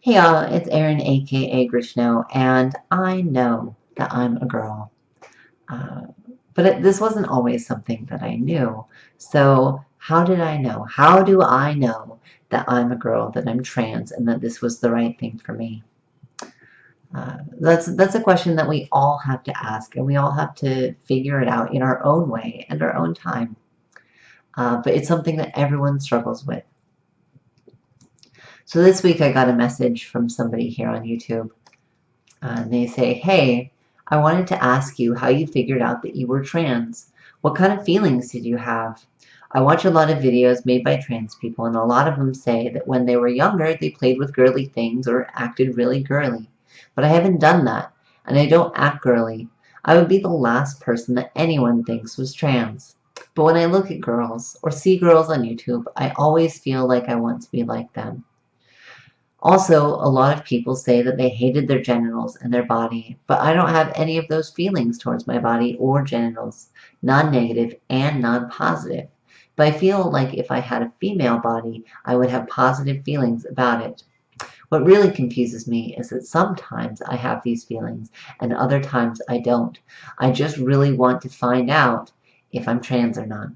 Hey y'all, it's Erin aka Grishno, and I know that I'm a girl. Uh, this wasn't always something that I knew. So how did I know? How do I know that I'm a girl, that I'm trans, and that this was the right thing for me? That's a question that we all have to ask, and we all have to figure it out in our own way and our own time. But it's something that everyone struggles with. So this week I got a message from somebody here on YouTube. And they say, hey, I wanted to ask you how you figured out that you were trans. What kind of feelings did you have? I watch a lot of videos made by trans people, and a lot of them say that when they were younger, they played with girly things or acted really girly. But I haven't done that, and I don't act girly. I would be the last person that anyone thinks was trans. But when I look at girls or see girls on YouTube, I always feel like I want to be like them. Also, a lot of people say that they hated their genitals and their body, but I don't have any of those feelings towards my body or genitals, non-negative and non-positive. But I feel like if I had a female body, I would have positive feelings about it. What really confuses me is that sometimes I have these feelings and other times I don't. I just really want to find out if I'm trans or not.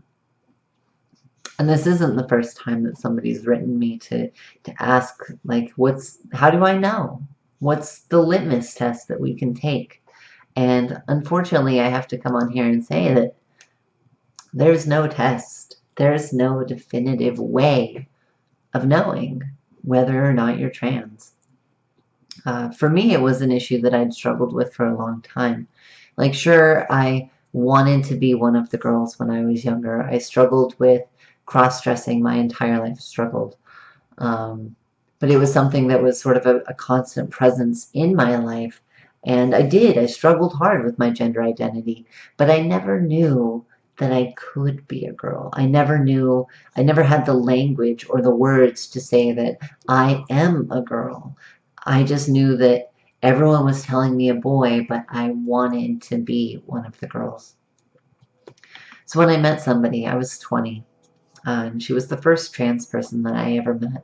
And this isn't the first time that somebody's written me to ask, like, how do I know? What's the litmus test that we can take? And unfortunately, I have to come on here and say that there's no test. There's no definitive way of knowing whether or not you're trans. For me, it was an issue that I'd struggled with for a long time. Like, sure, I wanted to be one of the girls when I was younger. I struggled with cross-dressing my entire life, struggled. Um, but it was something that was sort of a constant presence in my life. And I struggled hard with my gender identity, but I never knew that I could be a girl. I never had the language or the words to say that I am a girl. I just knew that everyone was telling me a boy, but I wanted to be one of the girls. So when I met somebody, I was 20, and she was the first trans person that I ever met.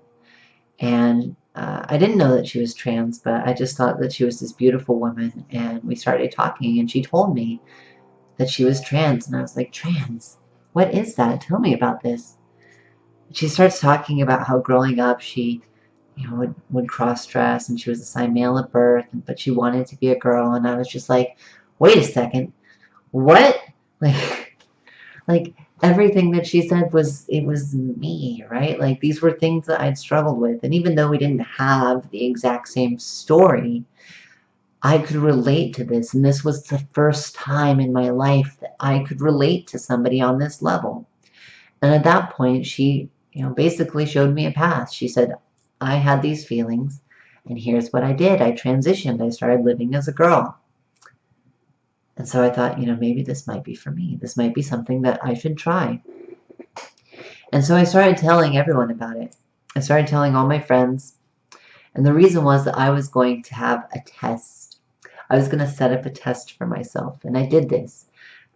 And I didn't know that she was trans, but I just thought that she was this beautiful woman. And we started talking, and she told me that she was trans. And I was like, trans? What is that? Tell me about this. She starts talking about how growing up she would cross-dress, and she was assigned male at birth, but she wanted to be a girl. And I was just like, wait a second, what? Like, like everything that she said was me, right? Like these were things that I'd struggled with. And even though we didn't have the exact same story, I could relate to this. And this was the first time in my life that I could relate to somebody on this level. And at that point, she, basically showed me a path. She said, I had these feelings, and here's what I did. I transitioned. I started living as a girl. And so I thought, maybe this might be for me. This might be something that I should try. And so I started telling everyone about it. I started telling all my friends. And the reason was that I was going to have a test. I was going to set up a test for myself. And I did this.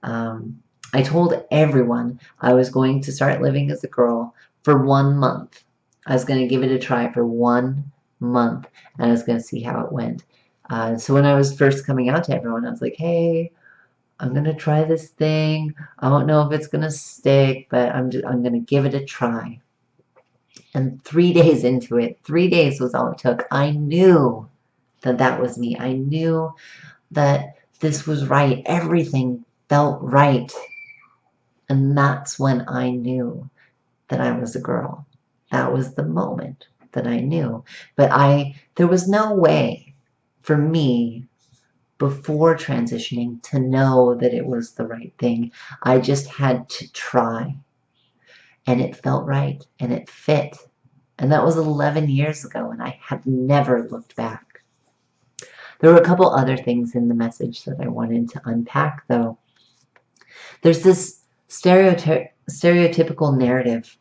I told everyone I was going to start living as a girl for 1 month. I was going to give it a try for 1 month. And I was going to see how it went. So when I was first coming out to everyone, I was like, hey, I'm going to try this thing. I don't know if it's going to stick, but I'm going to give it a try. And 3 days into it, 3 days was all it took. I knew that that was me. I knew that this was right. Everything felt right. And that's when I knew that I was a girl. That was the moment that I knew. But there was no way for me before transitioning to know that it was the right thing. I just had to try. And it felt right. And it fit. And that was 11 years ago. And I have never looked back. There were a couple other things in the message that I wanted to unpack, though. There's this stereotypical narrative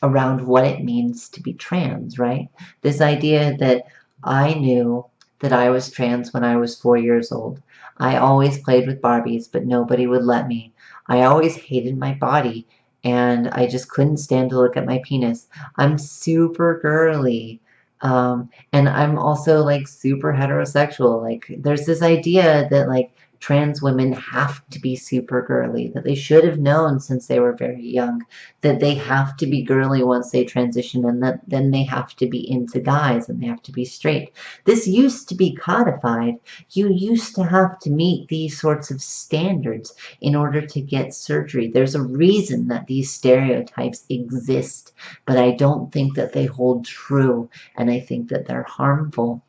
around what it means to be trans, right? This idea that I knew that I was trans when I was 4 years old. I always played with Barbies, but nobody would let me. I always hated my body, and I just couldn't stand to look at my penis. I'm super girly, And I'm also like super heterosexual. Like there's this idea that like trans women have to be super girly, that they should have known since they were very young, that they have to be girly once they transition, and that then they have to be into guys and they have to be straight. This used to be codified. You used to have to meet these sorts of standards in order to get surgery. There's a reason that these stereotypes exist, but I don't think that they hold true, and I think that they're harmful.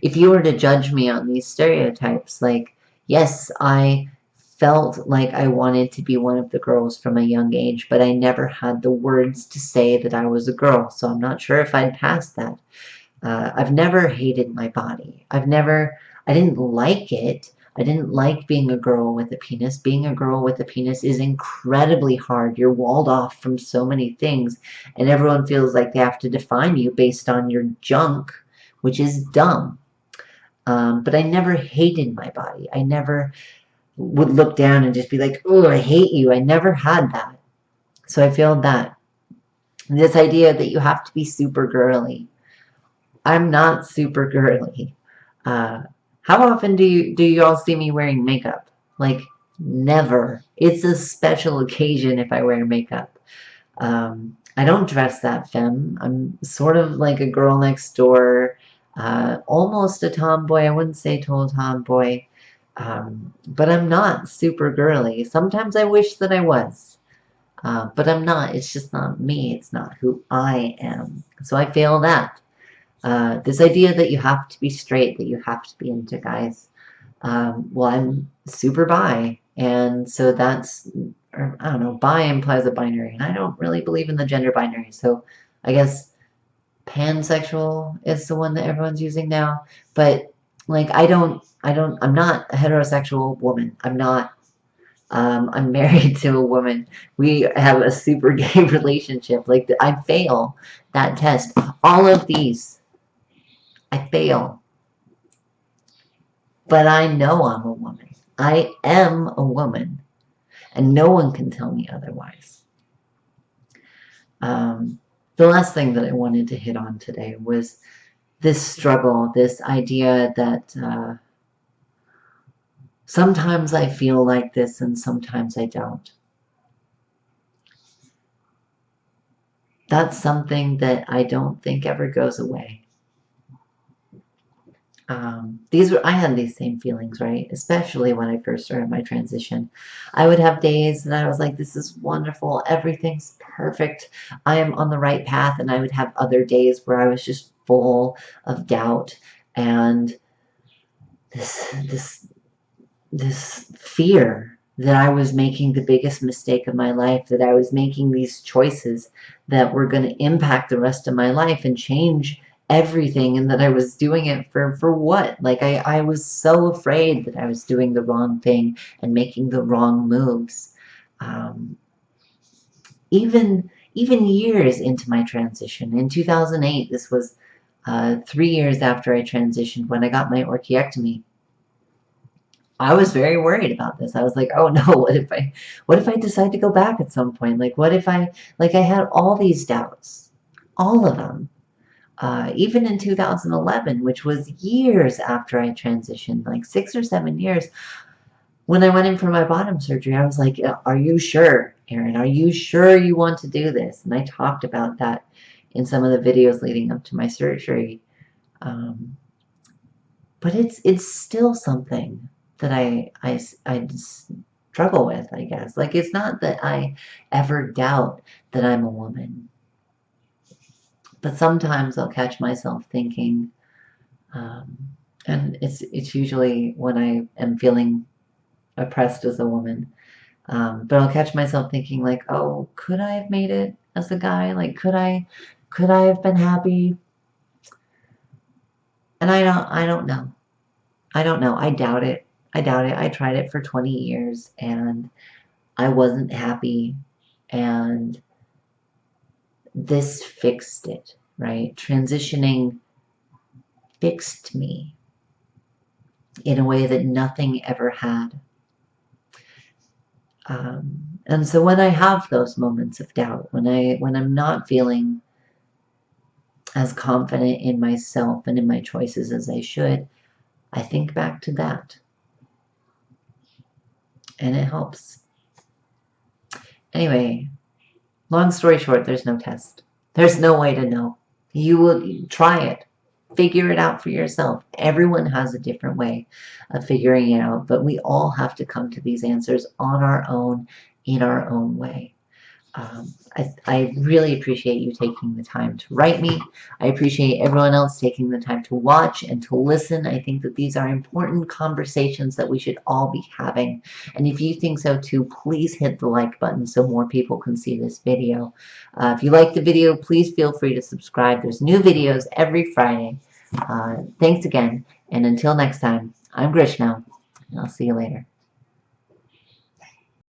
If you were to judge me on these stereotypes, like, yes, I felt like I wanted to be one of the girls from a young age, but I never had the words to say that I was a girl, so I'm not sure if I'd pass that. I've never hated my body. I didn't like it. I didn't like being a girl with a penis. Being a girl with a penis is incredibly hard. You're walled off from so many things, and everyone feels like they have to define you based on your junk, which is dumb. But I never hated my body. I never would look down and just be like, oh, I hate you. I never had that. So I feel that this idea that you have to be super girly. I'm not super girly. Uh, how often do you all see me wearing makeup? Like, never. It's a special occasion if I wear makeup. I don't dress that femme. I'm sort of like a girl next door, almost a tomboy. I wouldn't say total tomboy, but I'm not super girly. Sometimes I wish that I was, but I'm not. It's just not me. It's not who I am. So I feel that. This idea that you have to be straight, that you have to be into guys. Well, I'm super bi, and so that's, or, I don't know, bi implies a binary, and I don't really believe in the gender binary, so I guess pansexual is the one that everyone's using now, but like I'm not a heterosexual woman. I'm not, I'm married to a woman. We have a super gay relationship. Like, I fail that test. All of these, I fail. But I know I'm a woman. I am a woman, and no one can tell me otherwise. The last thing that I wanted to hit on today was this struggle, this idea that sometimes I feel like this and sometimes I don't. That's something that I don't think ever goes away. I had these same feelings, right? Especially when I first started my transition. I would have days that I was like, this is wonderful. Everything's perfect. I am on the right path. And I would have other days where I was just full of doubt and this this fear that I was making the biggest mistake of my life, that I was making these choices that were going to impact the rest of my life and change everything, and that I was doing it for what? Like, I was so afraid that I was doing the wrong thing and making the wrong moves. Um, even years into my transition, in 2008, this was 3 years after I transitioned, when I got my orchiectomy, I was very worried about this. I was like, oh no, what if I decide to go back at some point? Like, what if I had all these doubts, all of them. Even in 2011, which was years after I transitioned, like 6 or 7 years, when I went in for my bottom surgery, I was like, are you sure, Erin? Are you sure you want to do this? And I talked about that in some of the videos leading up to my surgery. Um, but it's still something that I just struggle with, I guess. Like, it's not that I ever doubt that I'm a woman, but sometimes I'll catch myself thinking, um, and it's usually when I am feeling oppressed as a woman. But I'll catch myself thinking like, oh, could I have made it as a guy? Like, could I have been happy? And I don't know. I don't know. I doubt it. I doubt it. I tried it for 20 years and I wasn't happy, and this fixed it, right? Transitioning fixed me in a way that nothing ever had. And so when I have those moments of doubt, when I'm not feeling as confident in myself and in my choices as I should, I think back to that. And it helps. Anyway, long story short, there's no test. There's no way to know. You will try it. Figure it out for yourself. Everyone has a different way of figuring it out, but we all have to come to these answers on our own, in our own way. I really appreciate you taking the time to write me. I appreciate everyone else taking the time to watch and to listen. I think that these are important conversations that we should all be having. And if you think so too, please hit the like button so more people can see this video. If you like the video, please feel free to subscribe. There's new videos every Friday. Thanks again. And until next time, I'm Grishno, and I'll see you later.